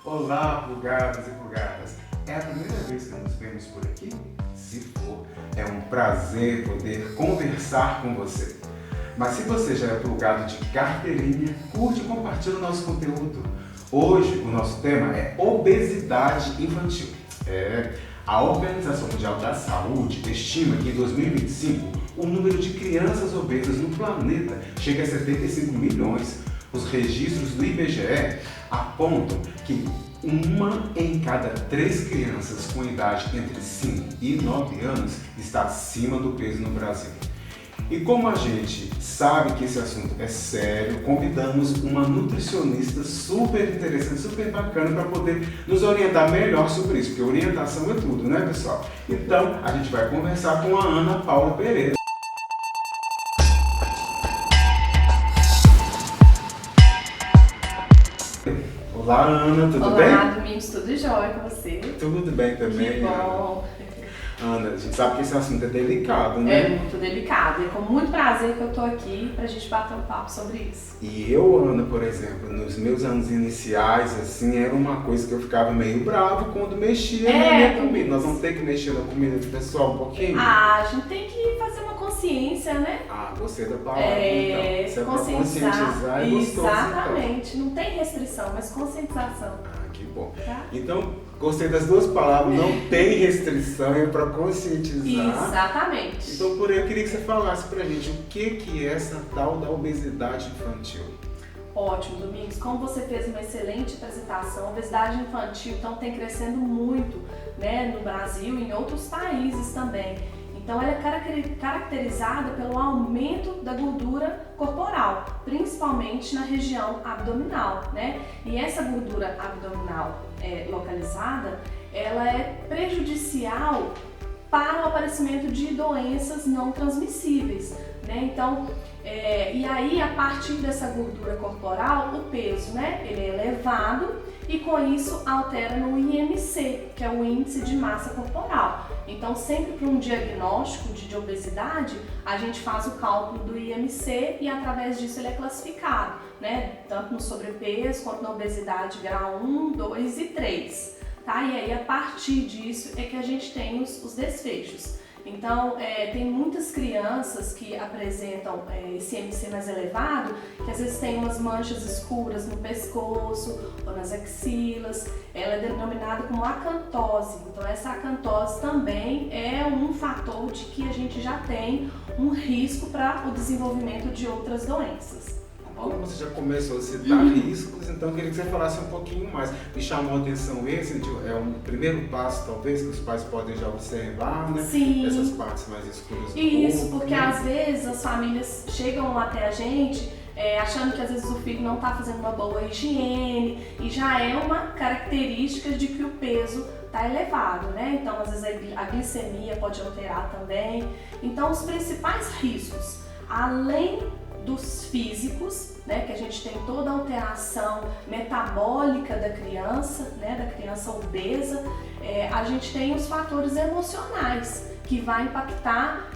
Olá, plugados e plugadas! É a primeira vez que nos vemos por aqui? Se for, é um prazer poder conversar com você. Mas se você já é plugado de carteirinha, curte e compartilha o nosso conteúdo. Hoje o nosso tema é obesidade infantil. A Organização Mundial da Saúde estima que em 2025 o número de crianças obesas no planeta chega a 75 milhões. Os registros do IBGE apontam que 1 em cada 3 crianças com idade entre 5 e 9 anos está acima do peso no Brasil. E como a gente sabe que esse assunto é sério, convidamos uma nutricionista super interessante, super bacana para poder nos orientar melhor sobre isso, porque orientação é tudo, né, pessoal? Então, a gente vai conversar com a Ana Paula Pereira. Olá, Ana, tudo bem? Olá, Domingos, tudo jóia com você? Tudo bem também. Que bom. Ana, a gente sabe que esse assunto é delicado, né? É muito delicado. É com muito prazer que eu tô aqui pra gente bater um papo sobre isso. E eu, Ana, por exemplo, nos meus anos iniciais, assim, era uma coisa que eu ficava meio bravo quando mexia na minha comida. Nós vamos ter que mexer na comida do pessoal um pouquinho? Ah, a gente tem que fazer uma consciência, né? Ah, gostei da palavra, então. Se é pra conscientizar, é gostoso, exatamente. Então. Não tem restrição, mas conscientização. Ah, que bom. Tá? Então, gostei das duas palavras, não tem restrição, é para conscientizar. Exatamente. Então, por aí, eu queria que você falasse pra gente o que é essa tal da obesidade infantil. Ótimo, Domingos. Como você fez uma excelente apresentação, a obesidade infantil então tem crescendo muito, né, no Brasil e em outros países também. Então ela é caracterizada pelo aumento da gordura corporal, principalmente na região abdominal, né? E essa gordura abdominal localizada, ela é prejudicial para o aparecimento de doenças não transmissíveis, né? Então, e aí a partir dessa gordura corporal, o peso, né? Ele é elevado e com isso altera no IMC, que é o índice de massa corporal. Então, sempre para um diagnóstico de obesidade, a gente faz o cálculo do IMC e através disso ele é classificado, né? Tanto no sobrepeso quanto na obesidade grau 1, 2 e 3. Tá? E aí, a partir disso é que a gente tem os desfechos. Então, tem muitas crianças que apresentam esse IMC mais elevado, que às vezes tem umas manchas escuras no pescoço ou nas axilas. Ela é denominada como acantose. Então, essa acantose também é um fator de que a gente já tem um risco para o desenvolvimento de outras doenças. Como você já começou a citar riscos, então eu queria que você falasse um pouquinho mais. Me chamou a atenção esse, é um primeiro passo talvez que os pais podem já observar, né? Sim. Essas partes mais escuras do Isso, corpo, porque né? às vezes as famílias chegam até a gente achando que às vezes o filho não está fazendo uma boa higiene e já é uma característica de que o peso está elevado, né? Então às vezes a glicemia pode alterar também. Então os principais riscos, além dos físicos, né, que a gente tem toda a alteração metabólica da criança, né, da criança obesa, a gente tem os fatores emocionais que vai impactar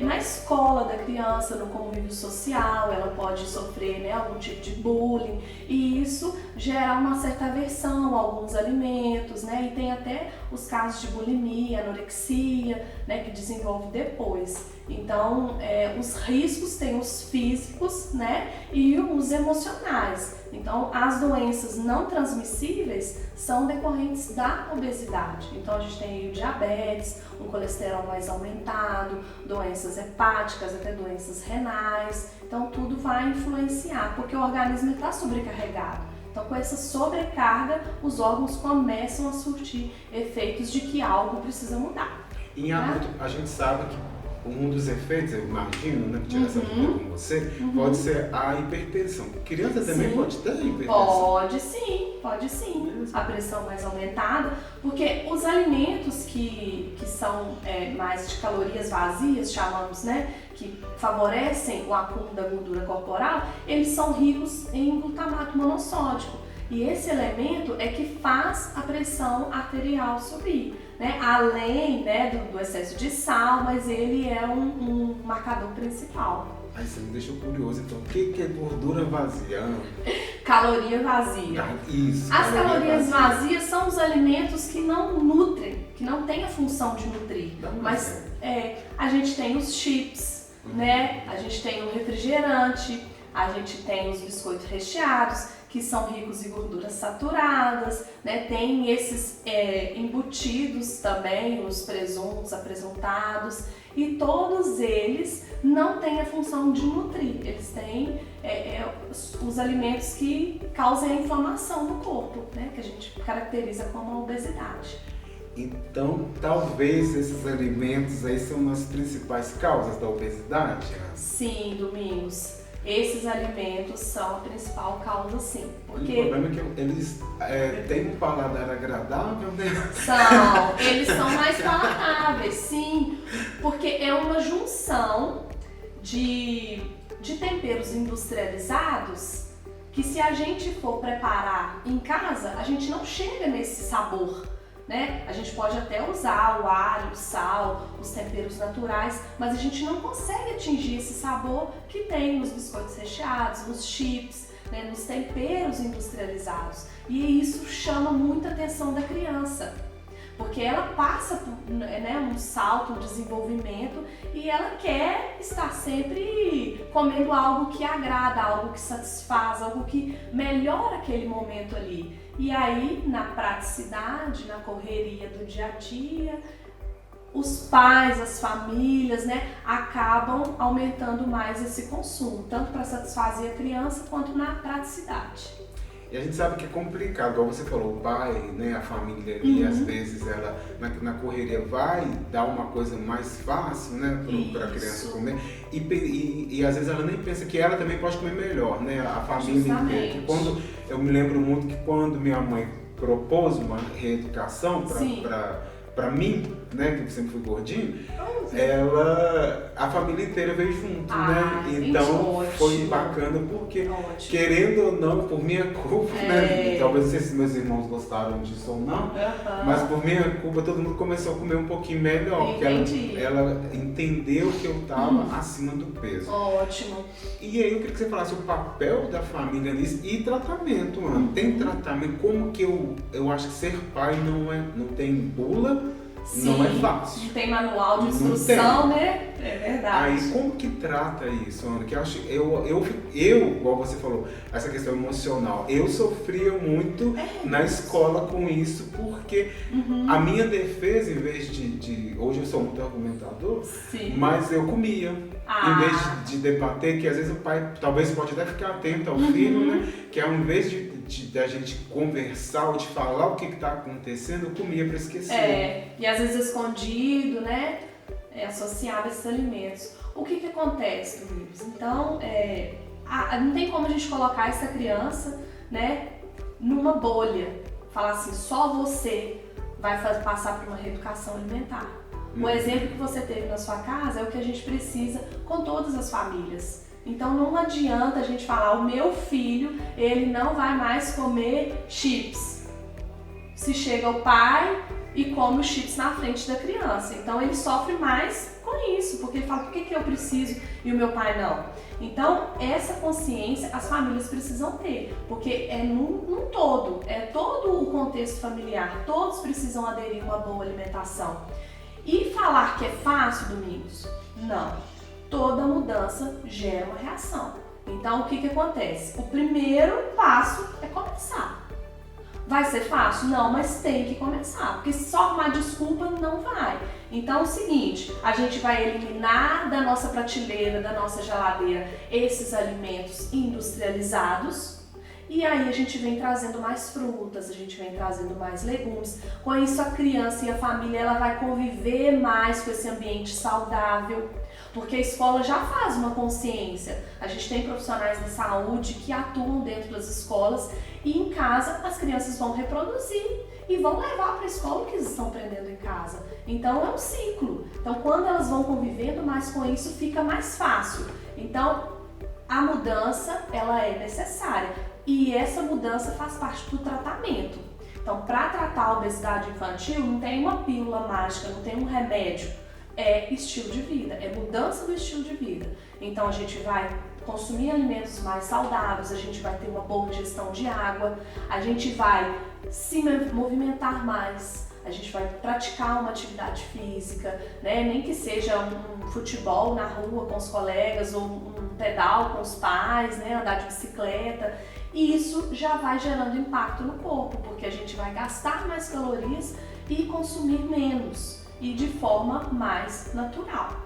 na escola da criança, no convívio social. Ela pode sofrer, né, algum tipo de bullying e isso gera uma certa aversão a alguns alimentos, né, e tem até os casos de bulimia, anorexia, né, que desenvolve depois. Então, os riscos tem os físicos, né, e os emocionais. Então, as doenças não transmissíveis são decorrentes da obesidade. Então, a gente tem o diabetes, um colesterol mais aumentado, doenças hepáticas, até doenças renais. Então, tudo vai influenciar, porque o organismo está sobrecarregado. Então, com essa sobrecarga, os órgãos começam a surtir efeitos de que algo precisa mudar. Em adulto, a gente sabe que um dos efeitos, eu imagino, né, que tira essa dúvida com você, pode ser a hipertensão. Criança também pode ter hipertensão? Pode sim. A pressão mais aumentada, porque os alimentos que são mais de calorias vazias, chamamos, né, que favorecem o acúmulo da gordura corporal, eles são ricos em glutamato monossódico. E esse elemento é que faz a pressão arterial subir, né? Além, né, do excesso de sal, mas ele é um marcador principal. Aí você me deixou curioso, então, o que é gordura vazia? Caloria vazia. Isso. As calorias vazias são os alimentos que não nutrem, que não têm a função de nutrir. Mas a gente tem os chips, né? A gente tem o refrigerante, a gente tem os biscoitos recheados, que são ricos em gorduras saturadas, né? Tem esses embutidos também, os presuntos, apresuntados, e todos eles não têm a função de nutrir. Eles têm os alimentos que causam a inflamação no corpo, né? Que a gente caracteriza como a obesidade. Então, talvez esses alimentos aí são as principais causas da obesidade? Sim, Domingos. Esses alimentos são a principal causa, sim. Porque o problema é que eles têm um paladar agradável, né? Eles são mais palatáveis, sim. Porque é uma junção de temperos industrializados que, se a gente for preparar em casa, a gente não chega nesse sabor, né? A gente pode até usar o alho, o sal, os temperos naturais, mas a gente não consegue atingir esse sabor que tem nos biscoitos recheados, nos chips, né? Nos temperos industrializados. E isso chama muita atenção da criança, porque ela passa por, né, um salto, um desenvolvimento, e ela quer estar sempre comendo algo que agrada, algo que satisfaz, algo que melhora aquele momento ali. E aí, na praticidade, na correria do dia a dia, os pais, as famílias, né, acabam aumentando mais esse consumo, tanto para satisfazer a criança quanto na praticidade. E a gente sabe que é complicado, igual você falou, o pai, né, a família ali, às vezes ela na correria vai dar uma coisa mais fácil, né, para a criança comer, e às vezes ela nem pensa que ela também pode comer melhor, né, a família inteira. Quando eu me lembro muito que quando minha mãe propôs uma reeducação para mim, né, que eu sempre fui gordinho, a família inteira veio junto, né? Então foi bacana porque, querendo ou não, por minha culpa, né? Talvez não sei se meus irmãos gostaram disso ou não, mas por minha culpa todo mundo começou a comer um pouquinho melhor, porque ela entendeu que eu estava acima do peso. Ótimo. E aí eu queria que você falasse o papel da família nisso e tratamento, mano. Tem tratamento, como que eu acho que ser pai não tem bula. Sim, não é fácil. Não tem manual de instrução, né? É verdade. Aí como que trata isso, Ana? Que eu, igual você falou, essa questão emocional, eu sofria muito na escola com isso, porque a minha defesa, em vez de hoje eu sou muito argumentador, mas eu comia. Em vez de debater, que às vezes o pai talvez pode até ficar atento ao filho, né? Que ao invés da gente conversar ou de falar o que está acontecendo, eu comia para esquecer. E às vezes escondido, né? Associado a esses alimentos. O que acontece, Domingos? Então, não tem como a gente colocar essa criança, né, numa bolha. Falar assim, só você vai passar por uma reeducação alimentar. O exemplo que você teve na sua casa é o que a gente precisa com todas as famílias. Então não adianta a gente falar, o meu filho, ele não vai mais comer chips. Se chega o pai e come os chips na frente da criança. Então ele sofre mais com isso, porque ele fala, por que eu preciso e o meu pai não? Então essa consciência as famílias precisam ter, porque é num todo, é todo o contexto familiar, todos precisam aderir a uma boa alimentação. E falar que é fácil, Domingos? Não. Toda mudança gera uma reação. Então, o que acontece? O primeiro passo é começar. Vai ser fácil? Não, mas tem que começar, porque só arrumar desculpa não vai. Então é o seguinte, a gente vai eliminar da nossa prateleira, da nossa geladeira, esses alimentos industrializados. E aí a gente vem trazendo mais frutas, a gente vem trazendo mais legumes. Com isso a criança e a família ela vai conviver mais com esse ambiente saudável, porque a escola já faz uma consciência. A gente tem profissionais da saúde que atuam dentro das escolas e em casa as crianças vão reproduzir e vão levar para a escola o que eles estão aprendendo em casa. Então é um ciclo. Então quando elas vão convivendo mais com isso fica mais fácil. Então a mudança ela é necessária. E essa mudança faz parte do tratamento. Então, para tratar a obesidade infantil, não tem uma pílula mágica, não tem um remédio. é estilo de vida, é mudança do estilo de vida. Então a gente vai consumir alimentos mais saudáveis, a gente vai ter uma boa ingestão de água, a gente vai se movimentar mais, a gente vai praticar uma atividade física, né? Nem que seja um futebol na rua com os colegas ou um pedal com os pais, né? Andar de bicicleta. E isso já vai gerando impacto no corpo, porque a gente vai gastar mais calorias e consumir menos e de forma mais natural.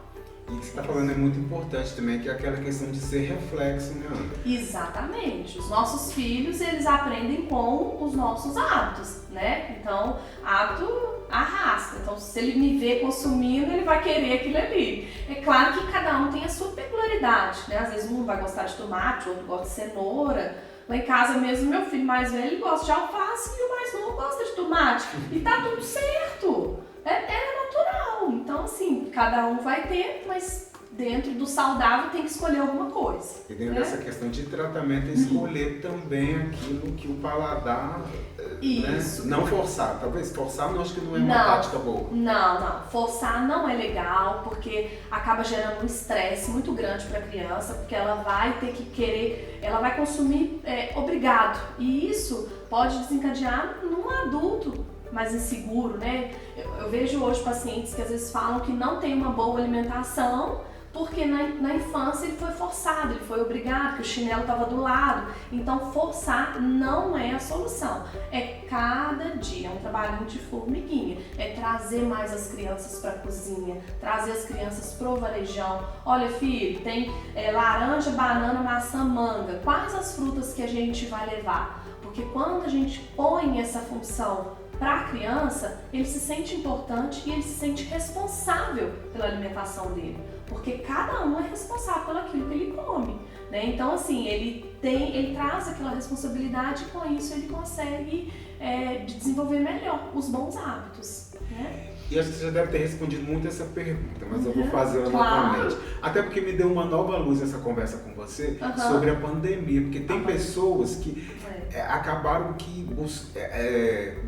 E o que você está falando é muito importante também, que é aquela questão de ser reflexo, né, Ana? Exatamente. Os nossos filhos, eles aprendem com os nossos hábitos, né? Então, hábito arrasta. Então, se ele me vê consumindo, ele vai querer aquilo ali. É claro que cada um tem a sua peculiaridade, né? Às vezes um vai gostar de tomate, o outro gosta de cenoura. Lá em casa mesmo, meu filho mais velho, ele gosta de alface e o mais novo gosta de tomate. E tá tudo certo. É natural. Então, assim, cada um vai ter, mas dentro do saudável tem que escolher alguma coisa. E dentro dessa questão de tratamento, escolher também aquilo que o paladar, isso. Né? Não forçar. Talvez forçar, não, acho que não é uma tática boa. Não. Forçar não é legal, porque acaba gerando um estresse muito grande para a criança, porque ela vai ter que querer, ela vai consumir obrigado. E isso pode desencadear num adulto mais inseguro, né? Eu vejo hoje pacientes que às vezes falam que não tem uma boa alimentação porque na infância ele foi forçado, ele foi obrigado, que o chinelo estava do lado. Então forçar não é a solução. É cada dia, é um trabalhinho de formiguinha. É trazer mais as crianças para a cozinha, trazer as crianças pro varejão. Olha, filho, tem laranja, banana, maçã, manga. Quais as frutas que a gente vai levar? Porque quando a gente põe essa função para a criança, ele se sente importante e ele se sente responsável pela alimentação dele, porque cada um é responsável por aquilo que ele come, né? Então, assim, ele traz aquela responsabilidade e com isso ele consegue desenvolver melhor os bons hábitos, né? E acho que você já deve ter respondido muito essa pergunta, mas eu vou fazer ela novamente. Até porque me deu uma nova luz essa conversa com você sobre a pandemia, porque tem pessoas que acabaram que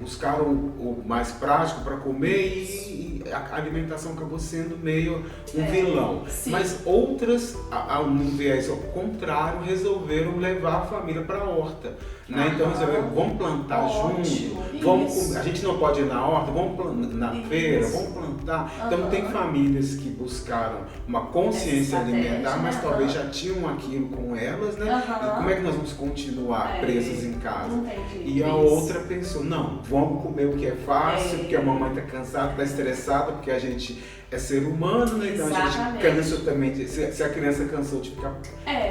buscaram o mais prático para comer e a alimentação acabou sendo meio um vilão. Sim. Mas outras, ao viés ao contrário, resolveram levar a família para a horta. Né? Então resolveram, vamos plantar junto, a gente não pode ir na horta, vamos na feira, vamos plantar. Então tem famílias que buscaram uma consciência alimentar, mas talvez já tinham aquilo com elas, né? E como é que nós vamos continuar presos em casa? E a outra pensou, não, vamos comer o que é fácil, porque a mamãe está cansada, está estressada, porque a gente é ser humano, né? Então a gente cansa também, se a criança cansou de ficar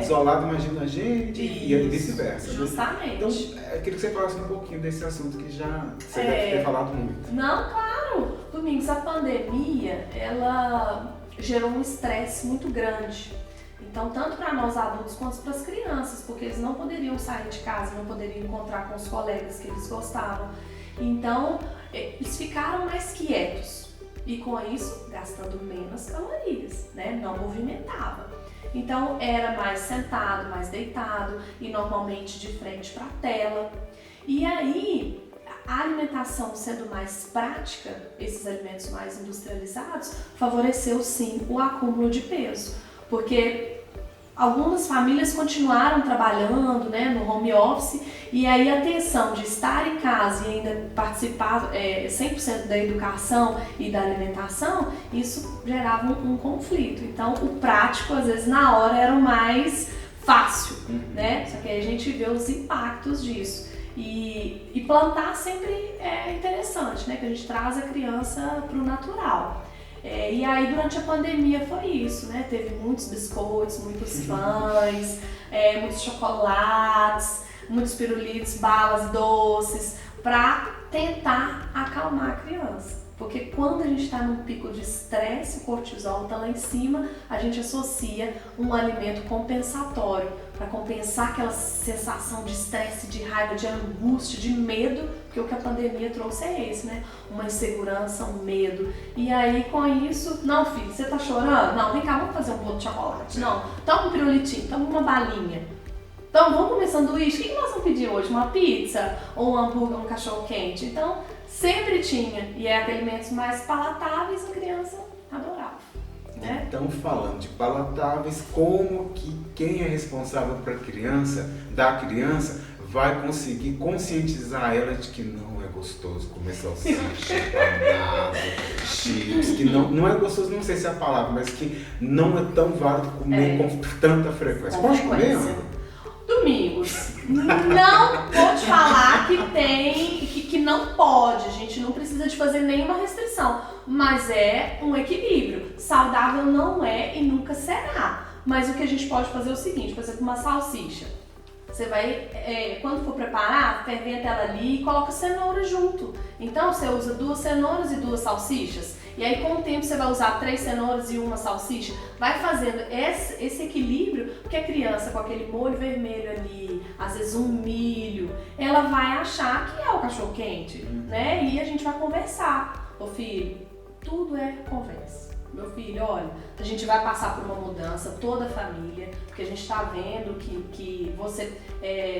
isolada, imagina a gente, e vice-versa. Justamente. Né? Então, eu queria que você falasse um pouquinho desse assunto que já você deve ter falado muito. Não, claro! Domingos, a pandemia, ela gerou um estresse muito grande. Então, tanto para nós adultos quanto para as crianças, porque eles não poderiam sair de casa, não poderiam encontrar com os colegas que eles gostavam. Então, eles ficaram mais quietos. E com isso, gastando menos calorias, né? Não movimentava. Então, era mais sentado, mais deitado e normalmente de frente para a tela. E aí, a alimentação sendo mais prática, esses alimentos mais industrializados, favoreceu sim o acúmulo de peso. Porque algumas famílias continuaram trabalhando, né, no home office, e aí a tensão de estar em casa e ainda participar 100% da educação e da alimentação, isso gerava um conflito. Então o prático, às vezes, na hora era o mais fácil, né? Só que aí a gente vê os impactos disso. E plantar sempre é interessante, né? Que a gente traz a criança para o natural. E aí durante a pandemia foi isso, né? Teve muitos biscoitos, muitos pães, muitos chocolates, muitos pirulitos, balas doces, para tentar acalmar a criança. Porque quando a gente está num pico de estresse, o cortisol está lá em cima, a gente associa um alimento compensatório para compensar aquela sensação de estresse, de raiva, de angústia, de medo, porque o que a pandemia trouxe é esse, né? Uma insegurança, um medo. E aí com isso, não filho, você tá chorando? Não, vem cá, vamos fazer um bolo de chocolate. Não, toma um pirulitinho, toma uma balinha. Então vamos comer sanduíche? O que nós vamos pedir hoje? Uma pizza? Ou um hambúrguer, um cachorro quente? Então sempre tinha. E é alimentos mais palatáveis, a criança adorava. né? Então, falando de palatáveis, como que quem é responsável para a criança, da criança, vai conseguir conscientizar ela de que não é gostoso comer salsicha, banana, chips, que não é gostoso, não sei se é a palavra, mas que não é tão válido comer com tanta frequência. Pode comer, Ana? Domingos, não vou te falar que não pode, a gente não precisa de fazer nenhuma restrição, mas é um equilíbrio. Saudável não é e nunca será, mas o que a gente pode fazer é o seguinte, por exemplo, uma salsicha. Você vai, quando for preparar, ferventa ela ali e coloca cenoura junto. Então você usa 2 cenouras e 2 salsichas. E aí com o tempo você vai usar 3 cenouras e 1 salsicha. Vai fazendo esse equilíbrio, porque a criança com aquele molho vermelho ali, às vezes um milho, ela vai achar que é o cachorro quente, né? E a gente vai conversar. Ô filho, tudo é conversa. Meu filho, olha, a gente vai passar por uma mudança, toda a família, porque a gente está vendo que você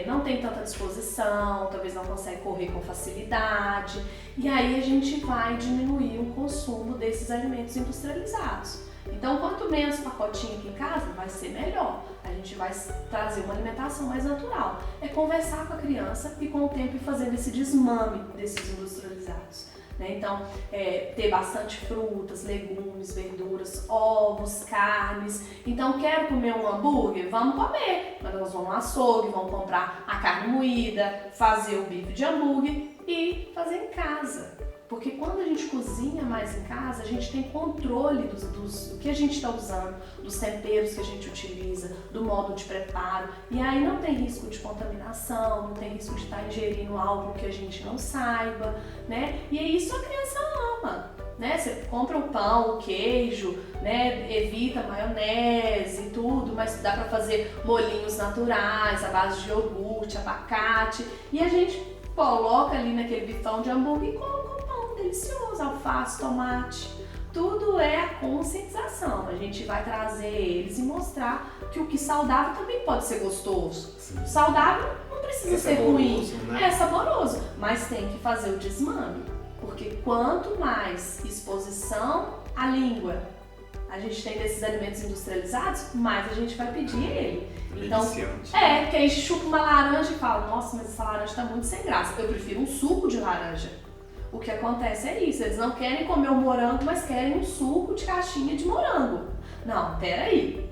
não tem tanta disposição, talvez não consegue correr com facilidade, e aí a gente vai diminuir o consumo desses alimentos industrializados. Então, quanto menos pacotinho aqui em casa, vai ser melhor. A gente vai trazer uma alimentação mais natural. É conversar com a criança e com o tempo ir fazendo esse desmame desses industrializados. Então, ter bastante frutas, legumes, verduras, ovos, carnes. Então, quero comer um hambúrguer? Vamos comer. Mas nós vamos no açougue, vamos comprar a carne moída, fazer o bife de hambúrguer e fazer em casa. Porque quando a gente cozinha mais em casa, a gente tem controle do que a gente está usando, dos temperos que a gente utiliza, do modo de preparo. E aí não tem risco de contaminação, não tem risco de estar ingerindo algo que a gente não saiba, né? E é isso a criança ama, né? Você compra o pão, o queijo, né? Evita maionese e tudo, mas dá para fazer molhinhos naturais, à base de iogurte, abacate. E a gente coloca ali naquele bifão de hambúrguer e coloca delicioso, alface, tomate, tudo é a conscientização. A gente vai trazer eles e mostrar que o que saudável também pode ser gostoso. Sim. Saudável não precisa ser ruim, né? É saboroso, mas tem que fazer o desmame, porque quanto mais exposição à língua a gente tem desses alimentos industrializados, mais a gente vai pedir ele. Então, porque aí a gente chupa uma laranja e fala, nossa, mas essa laranja tá muito sem graça, eu prefiro um suco de laranja. O que acontece é isso, eles não querem comer o morango, mas querem um suco de caixinha de morango. Não, peraí,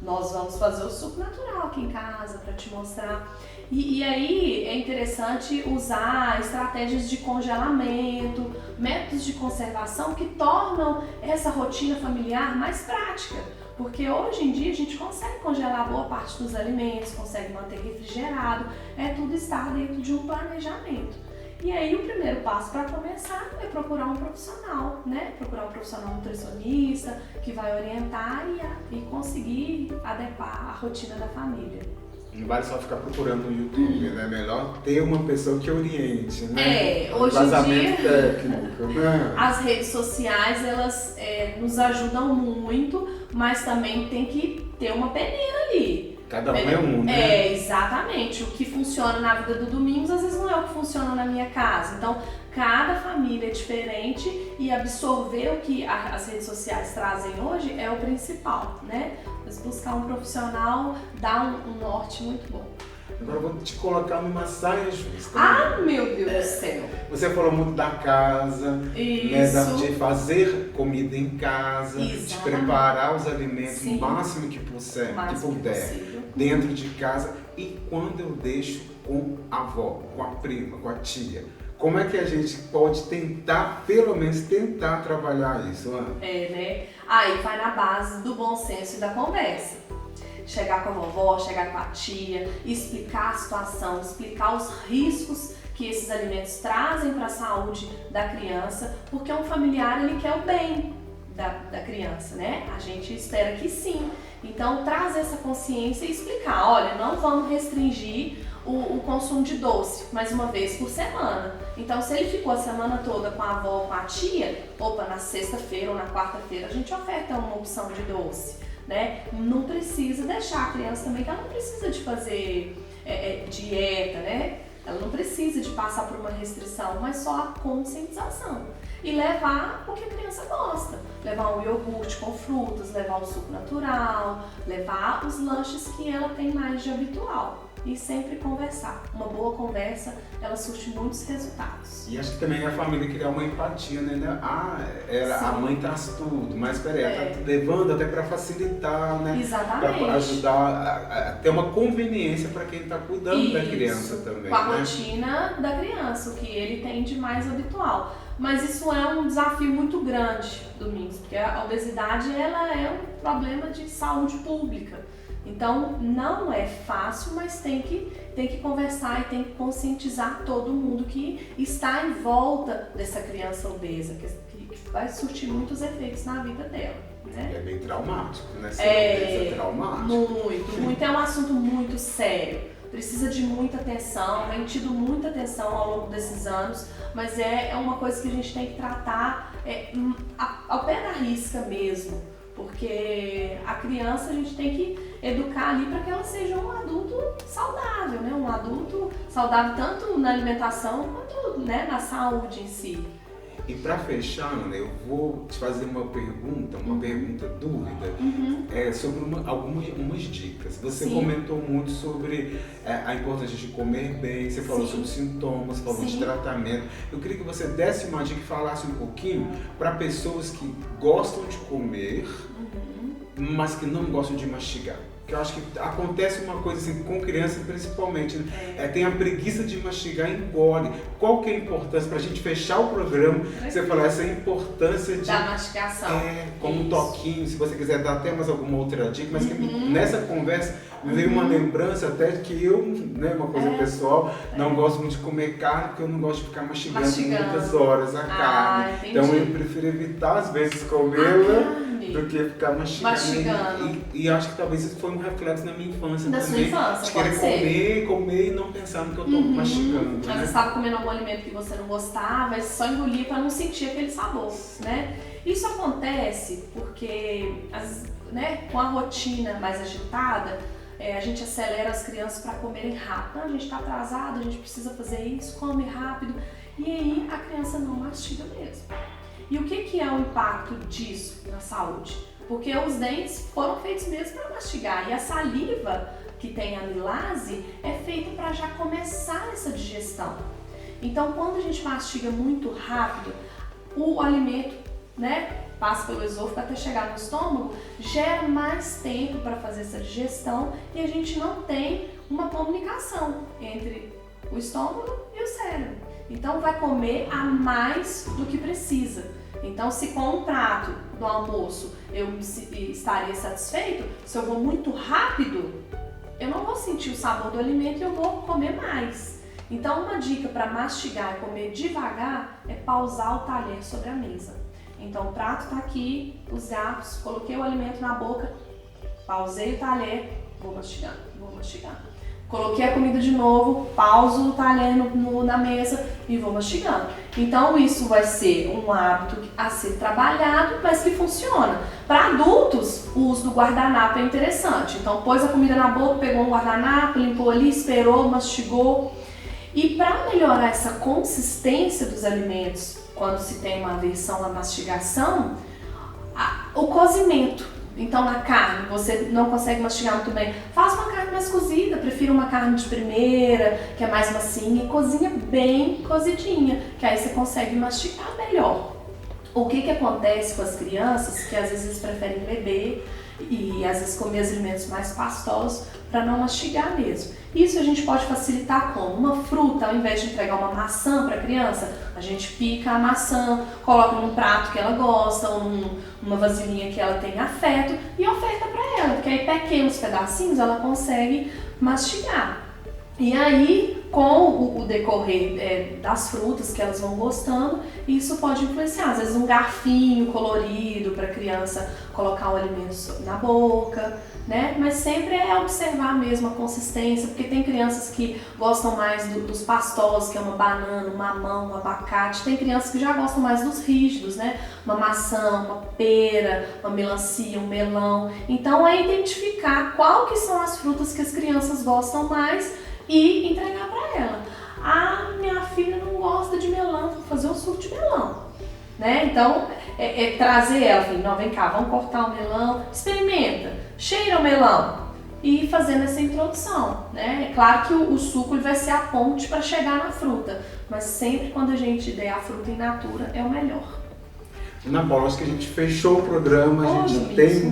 nós vamos fazer o suco natural aqui em casa para te mostrar. E aí é interessante usar estratégias de congelamento, métodos de conservação que tornam essa rotina familiar mais prática. Porque hoje em dia a gente consegue congelar boa parte dos alimentos, consegue manter refrigerado, tudo está dentro de um planejamento. E aí o primeiro passo para começar é procurar um profissional, né? Procurar um profissional nutricionista que vai orientar e conseguir adequar a rotina da família. Não vale só ficar procurando no YouTube, né? Melhor ter uma pessoa que oriente, né? Hoje em dia, técnico, né? As redes sociais, elas nos ajudam muito, mas também tem que ter uma peneira ali. Cada um é um, né? Exatamente. O que funciona na vida do Domingos, às vezes não é o que funciona na minha casa. Então, cada família é diferente e absorver o que as redes sociais trazem hoje é o principal, né? Mas buscar um profissional dá um norte muito bom. Agora eu vou te colocar numa saia justa. Ah, meu Deus do céu! Você falou muito da casa, né, de fazer comida em casa, de preparar os alimentos o máximo que puder, dentro de casa. E quando eu deixo com a avó, com a prima, com a tia, como é que a gente pode tentar, pelo menos tentar trabalhar isso, Ana? Né? Aí vai na base do bom senso e da conversa. Chegar com a vovó, chegar com a tia, explicar a situação, explicar os riscos que esses alimentos trazem para a saúde da criança, porque um familiar ele quer o bem da criança, né? A gente espera que sim. Então, trazer essa consciência e explicar, olha, não vamos restringir o consumo de doce, mais uma vez por semana. Então, se ele ficou a semana toda com a avó, com a tia, na sexta-feira ou na quarta-feira, a gente oferta uma opção de doce. Né? Não precisa deixar a criança também, que ela não precisa de fazer dieta, né? Ela não precisa de passar por uma restrição, mas só a conscientização. E levar o que a criança gosta. Levar um iogurte com frutas, levar o suco natural, levar os lanches que ela tem mais de habitual. E sempre conversar. Uma boa conversa, ela surte muitos resultados. E acho que também a família criar uma empatia, né? A mãe traz tudo, mas peraí, ela tá levando até para facilitar, né? Exatamente. Para ajudar a ter uma conveniência para quem está cuidando da criança também. Com a rotina da criança, o que ele tem de mais habitual. Mas isso é um desafio muito grande, Domingos, porque a obesidade ela é um problema de saúde pública. Então, não é fácil, mas tem que conversar e tem que conscientizar todo mundo que está em volta dessa criança obesa, que vai surtir muitos efeitos na vida dela. Né? É bem traumático, né? É traumático. Muito. É um assunto muito sério. Precisa de muita atenção, tem tido muita atenção ao longo desses anos, mas é uma coisa que a gente tem que tratar ao pé da risca mesmo. Porque a criança a gente tem que educar ali para que ela seja um adulto saudável, né? Um adulto saudável tanto na alimentação quanto, né, na saúde em si. E para fechar, Ana, eu vou te fazer uma pergunta dúvida, sobre algumas dicas. Você comentou muito sobre a importância de comer bem, você falou sobre sintomas, falou de tratamento. Eu queria que você desse uma dica e falasse um pouquinho para pessoas que gostam de comer, mas que não gostam de mastigar. Porque eu acho que acontece uma coisa assim com criança principalmente, né? Tem a preguiça de mastigar e engole. Qual que é a importância, pra gente fechar o programa, você falar essa importância da mastigação. Como um toquinho, se você quiser dar até mais alguma outra dica, mas que nessa conversa me veio uma lembrança até de que eu, né, uma coisa pessoal, não gosto muito de comer carne, porque eu não gosto de ficar mastigando muitas horas a carne. Entendi. Então eu prefiro evitar às vezes comê-la do que ficar mastigando. E acho que talvez isso foi um reflexo na minha infância da também. Sua infância, de querer comer e não pensar no que eu tô mastigando. Às vezes estava comendo algum alimento que você não gostava e só engolir para não sentir aquele sabor, né? Isso acontece porque, né, com a rotina mais agitada, a gente acelera as crianças para comerem rápido. A gente está atrasado, a gente precisa fazer isso, come rápido. E aí a criança não mastiga mesmo. E o que é o impacto disso na saúde? Porque os dentes foram feitos mesmo para mastigar e a saliva, que tem amilase, é feita para já começar essa digestão. Então, quando a gente mastiga muito rápido, o alimento, né, passa pelo esôfago até chegar no estômago, gera mais tempo para fazer essa digestão e a gente não tem uma comunicação entre o estômago e o cérebro. Então vai comer a mais do que precisa. Então se com um prato do almoço eu estaria satisfeito, se eu vou muito rápido, eu não vou sentir o sabor do alimento e eu vou comer mais. Então uma dica para mastigar e comer devagar é pausar o talher sobre a mesa. Então o prato está aqui, os garfos, coloquei o alimento na boca, pausei o talher, vou mastigando. Coloquei a comida de novo, pauso o talher na mesa e vou mastigando. Então isso vai ser um hábito a ser trabalhado, mas que funciona. Para adultos, o uso do guardanapo é interessante. Então pôs a comida na boca, pegou um guardanapo, limpou ali, esperou, mastigou. E para melhorar essa consistência dos alimentos, quando se tem uma aversão à mastigação, o cozimento. Então na carne, você não consegue mastigar muito bem, faz uma carne mais cozida, prefiro uma carne de primeira, que é mais macinha, e cozinha bem cozidinha, que aí você consegue mastigar melhor. O que acontece com as crianças, que às vezes eles preferem beber e às vezes comer os alimentos mais pastosos para não mastigar mesmo. Isso a gente pode facilitar com uma fruta, ao invés de entregar uma maçã para a criança, a gente pica a maçã, coloca num prato que ela gosta ou numa vasilhinha que ela tem afeto e oferta para ela, porque aí pequenos pedacinhos ela consegue mastigar. E aí, com o decorrer das frutas que elas vão gostando, isso pode influenciar. Às vezes um garfinho colorido para a criança colocar o alimento na boca, né? Mas sempre é observar mesmo a consistência, porque tem crianças que gostam mais dos pastosos, que é uma banana, um mamão, um abacate. Tem crianças que já gostam mais dos rígidos, né? Uma maçã, uma pera, uma melancia, um melão. Então é identificar qual que são as frutas que as crianças gostam mais e entregar para ela. Ah, minha filha não gosta de melão, vou fazer um suco de melão. Né? Então, trazer ela, falei, não, vem cá, vamos cortar o melão, experimenta, cheira o melão e ir fazendo essa introdução, né? É claro que o suco ele vai ser a ponte para chegar na fruta, mas sempre quando a gente der a fruta in natura é o melhor. Ana Paula, acho que a gente fechou o programa, a gente tem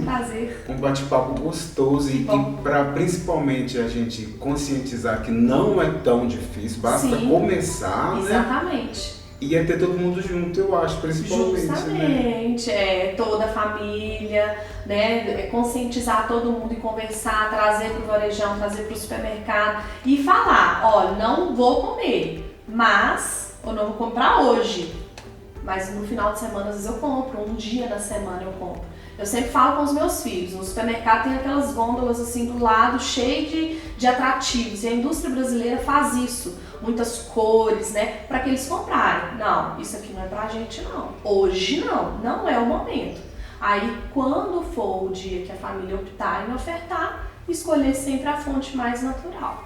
um bate-papo gostoso e para principalmente a gente conscientizar que não é tão difícil, basta começar, exatamente. Né? E é ter todo mundo junto, eu acho, principalmente. Justamente, né? Toda a família, né? Conscientizar todo mundo e conversar, trazer para o varejão, trazer para o supermercado e falar, ó, não vou comer, mas eu não vou comprar hoje, mas no final de semana às vezes eu compro, um dia na semana eu compro. Eu sempre falo com os meus filhos, no supermercado tem aquelas gôndolas assim do lado, cheio de atrativos, e a indústria brasileira faz isso, muitas cores, né, para que eles comprarem. Não, isso aqui não é pra gente não, hoje não é o momento. Aí quando for o dia que a família optar em ofertar, escolher sempre a fonte mais natural.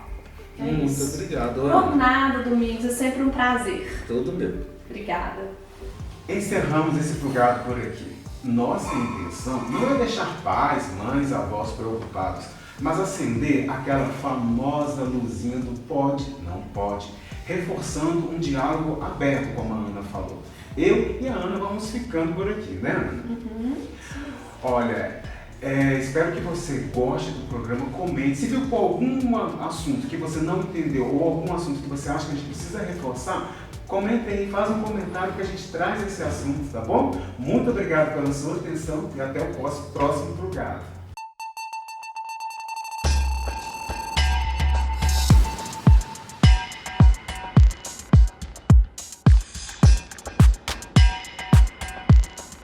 Muito obrigado, Ana. Por nada, Domingos, é sempre um prazer. Tudo meu. Obrigada. Encerramos esse plugado por aqui. Nossa intenção não é deixar pais, mães, avós preocupados, mas acender aquela famosa luzinha do pode, não pode, reforçando um diálogo aberto, como a Ana falou. Eu e a Ana vamos ficando por aqui, né, Ana? Olha, espero que você goste do programa, comente. Se viu algum assunto que você não entendeu ou algum assunto que você acha que a gente precisa reforçar, comenta aí, faz um comentário que a gente traz esse assunto, tá bom? Muito obrigado pela sua atenção e até o próximo plugado.